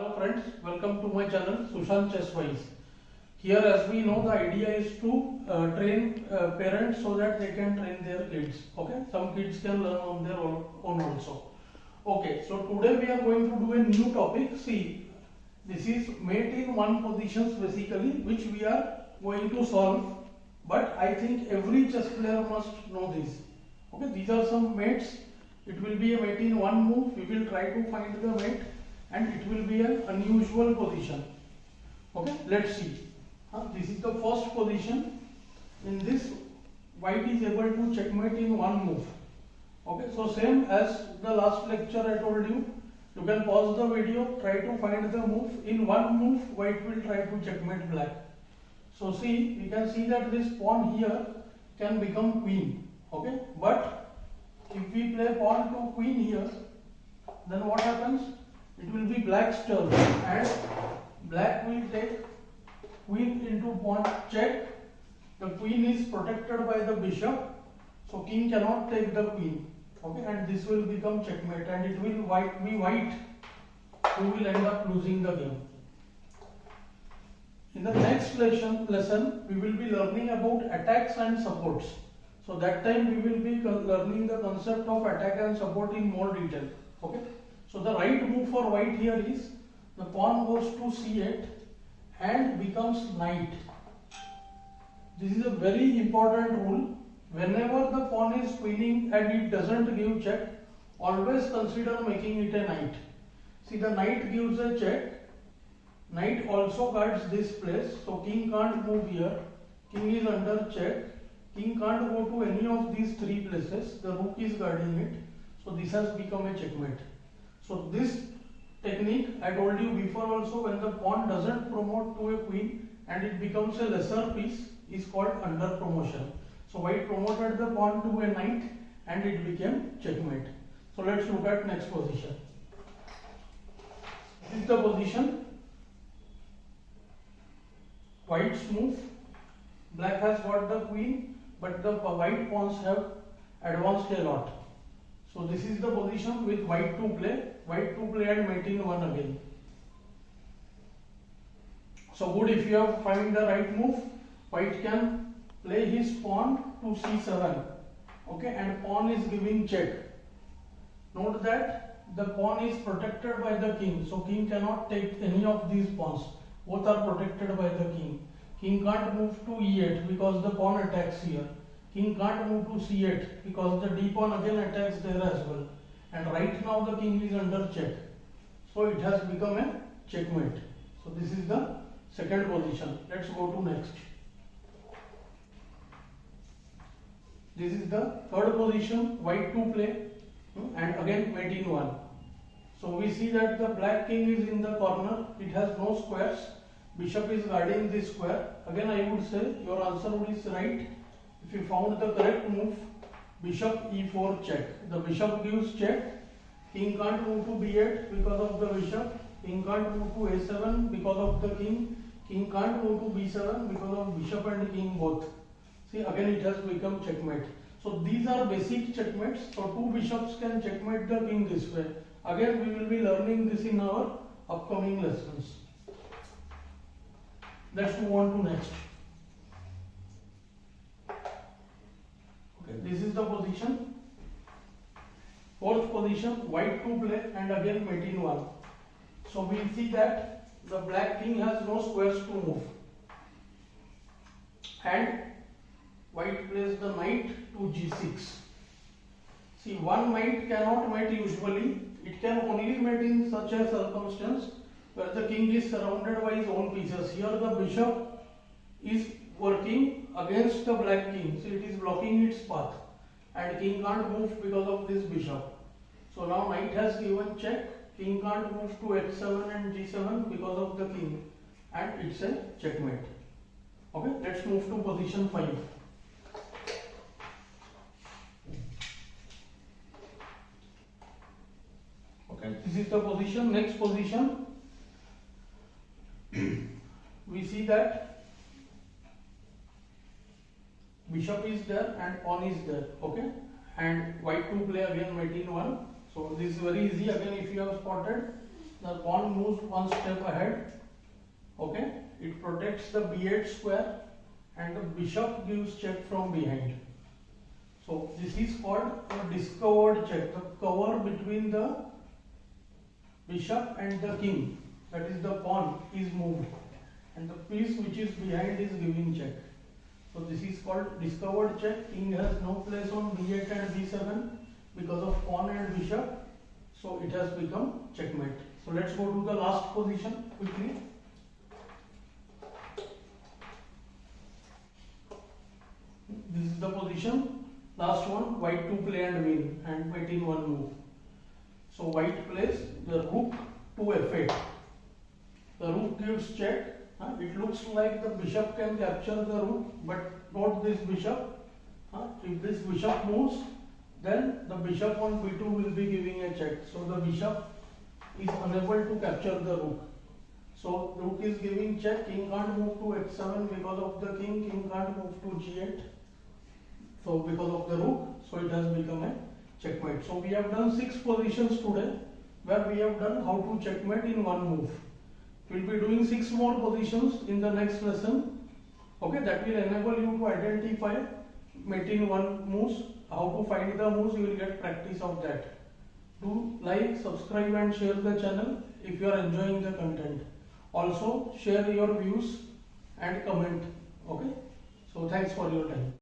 Hello friends, welcome to my channel Sushant Chesswise. Here, as we know, the idea is to train parents so that they can train their kids. Okay, some kids can learn on their own also. Okay, so today we are going to do a new topic. See, this is mate in one positions basically, which we are going to solve. But I think every chess player must know this. Okay, these are some mates. It will be a mate in one move. We will try to find the mate, and it will be an unusual position. Okay, let's see. This is the first position. In this, white is able to checkmate in one move. Okay, so same as the last lecture I told you, you can pause the video, try to find the move. In one move, white will try to checkmate black. So see, we can see that this pawn here can become queen. Okay, but if we play pawn to queen here, then what happens? It will be black's turn, and black will take queen into pawn check. The queen is protected by the bishop, so king cannot take the queen. Okay, and this will become checkmate, and it will be white who will end up losing the game. In the next lesson, we will be learning about attacks and supports. So that time we will be learning the concept of attack and support in more detail. Okay. So the right move for white here is the pawn goes to c8 and becomes knight. This is a very important rule. Whenever the pawn is queening and it doesn't give check, always consider making it a knight. See, the knight gives a check. Knight also guards this place, so king can't move here. King is under check. King can't go to any of these three places. The rook is guarding it. So this has become a checkmate. So this technique I told you before also, when the pawn doesn't promote to a queen and it becomes a lesser piece, is called under promotion. So white promoted the pawn to a knight and it became checkmate. So let's look at next position. This is the position. White's move. Black has got the queen, but the white pawns have advanced a lot. So this is the position with white to play. White to play and mate in one again. So good, if you have find the right move, white can play his pawn to c7. Okay, and pawn is giving check. Note that the pawn is protected by the king, so king cannot take any of these pawns. Both are protected by the king. King can't move to e8 because the pawn attacks here. King can't move to c8 because the d pawn again attacks there as well. And right now the king is under check. So it has become a checkmate. So this is the second position. Let's go to next. This is the third position, white to play, and again mate in one. So we see that the black king is in the corner. It has no squares. Bishop is guarding this square. Again I would say your answer is right. If you found the correct move, bishop e4 check. The bishop gives check. King can't move to b8 because of the bishop. King can't move to a7 because of the king. King can't move to b7 because of bishop and king both. See, again it has become checkmate. So these are basic checkmates. So two bishops can checkmate the king this way. Again we will be learning this in our upcoming lessons. Let's move on to next. Okay, this is the position. Fourth position, white to play and again mate in one. So we see that the black king has no squares to move. And white plays the knight to g6. See, one knight cannot mate usually. It can only mate in such a circumstance where the king is surrounded by his own pieces. Here the bishop is working against the black king. So it is blocking its path. And king can't move because of this bishop. So now knight has given check. King can't move to h7 and g7 because of the king. And it's a checkmate. Okay, let's move to position 5. Okay, this is the position. Next position. We see that bishop is there and pawn is there. Okay, and white to play again mate in one. So this is very easy. Again, if you have spotted, the pawn moves one step ahead. Okay, it protects the b8 square, and the bishop gives check from behind. So this is called a discovered check. The cover between the bishop and the king, that is the pawn, is moved, and the piece which is behind is giving check. So this is called discovered check. King has no place on b8 and b7 because of pawn and bishop. So it has become checkmate. So let's go to the last position quickly. This is the position. Last one, white to play and win and mate in one move. So white plays the rook to f8. The rook gives check. It looks like the bishop can capture the rook, but not this bishop. If this bishop moves, then the bishop on b2 will be giving a check. So the bishop is unable to capture the rook. So rook is giving check. King can't move to h7 because of the king. King can't move to g8. So because of the rook, so it has become a checkmate. So we have done 6 positions today, where we have done how to checkmate in one move. We will be doing 6 more positions in the next lesson. Okay, that will enable you to identify mate in one moves. How to find the moves, you will get practice of that. Do like, subscribe and share the channel if you are enjoying the content. Also share your views and comment. Okay, so thanks for your time.